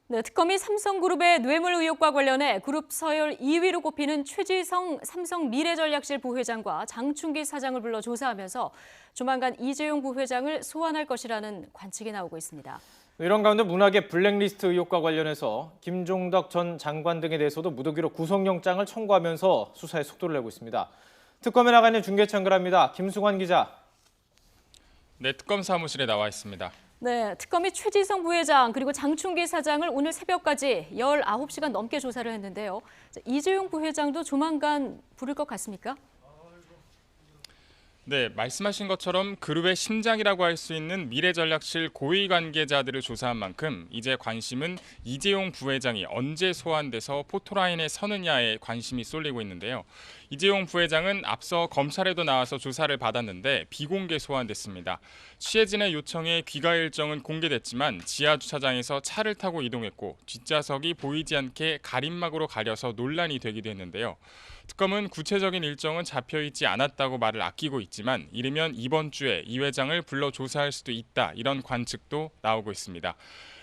네, 특검이 삼성그룹의 뇌물 의혹과 관련해 그룹 서열 2위로 꼽히는 최지성 삼성미래전략실 부회장과 장충기 사장을 불러 조사하면서 조만간 이재용 부회장을 소환할 것이라는 관측이 나오고 있습니다. 이런 가운데 문학의 블랙리스트 의혹과 관련해서 김종덕 전 장관 등에 대해서도 무더기로 구속영장을 청구하면서 수사에 속도를 내고 있습니다. 특검에 나가 있는 중계청 연결합니다. 김승환 기자. 네, 특검 사무실에 나와 있습니다. 네, 특검이 최지성 부회장 그리고 장충기 사장을 오늘 새벽까지 19시간 넘게 조사를 했는데요. 이재용 부회장도 조만간 부를 것 같습니까? 네, 말씀하신 것처럼 그룹의 심장이라고 할 수 있는 미래전략실 고위 관계자들을 조사한 만큼 이제 관심은 이재용 부회장이 언제 소환돼서 포토라인에 서느냐에 관심이 쏠리고 있는데요. 이재용 부회장은 앞서 검찰에도 나와서 조사를 받았는데 비공개 소환됐습니다. 취재진의 요청에 귀가 일정은 공개됐지만 지하 주차장에서 차를 타고 이동했고 뒷좌석이 보이지 않게 가림막으로 가려서 논란이 되기도 했는데요. 특검은 구체적인 일정은 잡혀있지 않았다고 말을 아끼고 있지만 이르면 이번 주에 이 회장을 불러 조사할 수도 있다, 이런 관측도 나오고 있습니다.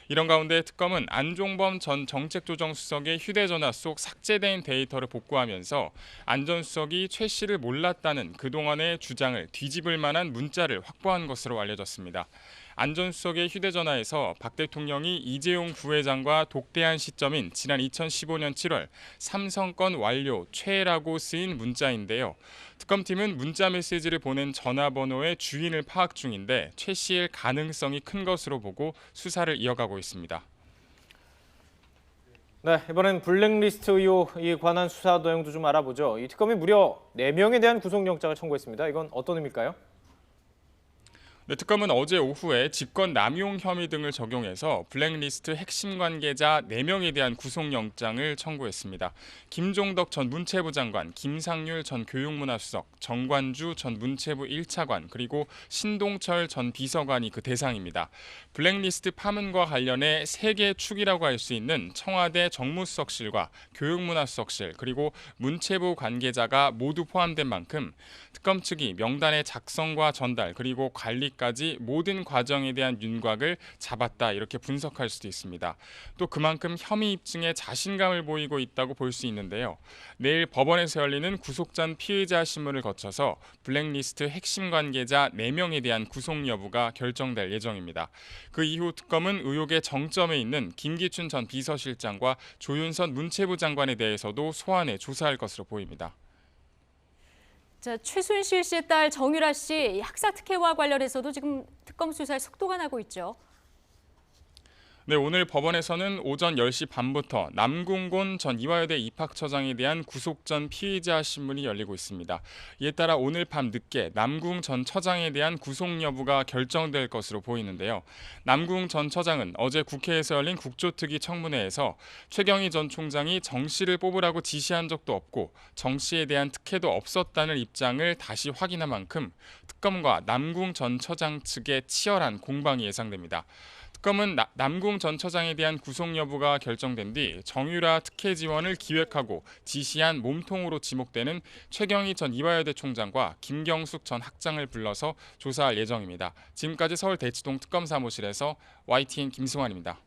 이런 가운데 특검은 안종범 전 정책조정수석의 휴대전화 속 삭제된 데이터를 복구하면서 안 전 수석이 최 씨를 몰랐다는 그동안의 주장을 뒤집을 만한 문자를 확보한 것으로 알려졌습니다. 안 전 수석의 휴대전화에서 박 대통령이 이재용 부회장과 독대한 시점인 지난 2015년 7월 삼성건 완료 최라고 쓰인 문자인데요. 특검팀은 문자 메시지를 보낸 전화번호의 주인을 파악 중인데 최 씨일 가능성이 큰 것으로 보고 수사를 이어가고 있습니다. 네, 이번엔 블랙리스트 의혹에 관한 수사 내용도 좀 알아보죠. 이 특검이 무려 4명에 대한 구속영장을 청구했습니다. 이건 어떤 의미일까요? 네, 특검은 어제 오후에 직권 남용 혐의 등을 적용해서 블랙리스트 핵심 관계자 4명에 대한 구속영장을 청구했습니다. 김종덕 전 문체부 장관, 김상률 전 교육문화수석, 정관주 전 문체부 1차관, 그리고 신동철 전 비서관이 그 대상입니다. 블랙리스트 파문과 관련해 3개 축이라고 할 수 있는 청와대 정무수석실과 교육문화수석실, 그리고 문체부 관계자가 모두 포함된 만큼 특검 측이 명단의 작성과 전달, 그리고 관리까지 모든 과정에 대한 윤곽을 잡았다, 이렇게 분석할 수도 있습니다. 또 그만큼 혐의 입증에 자신감을 보이고 있다고 볼 수 있는데요. 내일 법원에서 열리는 구속 전 피의자 신문을 거쳐서 블랙리스트 핵심 관계자 4명에 대한 구속 여부가 결정될 예정입니다. 그 이후 특검은 의혹의 정점에 있는 김기춘 전 비서실장과 조윤선 문체부 장관에 대해서도 소환해 조사할 것으로 보입니다. 자, 최순실 씨의 딸 정유라 씨 학사 특혜와 관련해서도 지금 특검 수사에 속도가 나고 있죠. 네, 오늘 법원에서는 오전 10시 반부터 남궁곤 전 이화여대 입학처장에 대한 구속 전 피의자 신문이 열리고 있습니다. 이에 따라 오늘 밤 늦게 남궁 전 처장에 대한 구속 여부가 결정될 것으로 보이는데요. 남궁 전 처장은 어제 국회에서 열린 국조특위 청문회에서 최경희 전 총장이 정 씨를 뽑으라고 지시한 적도 없고 정 씨에 대한 특혜도 없었다는 입장을 다시 확인한 만큼 특검과 남궁 전 처장 측의 치열한 공방이 예상됩니다. 특검은 남궁 전 처장에 대한 구속 여부가 결정된 뒤 정유라 특혜 지원을 기획하고 지시한 몸통으로 지목되는 최경희 전 이화여대 총장과 김경숙 전 학장을 불러서 조사할 예정입니다. 지금까지 서울 대치동 특검 사무실에서 YTN 김승환입니다.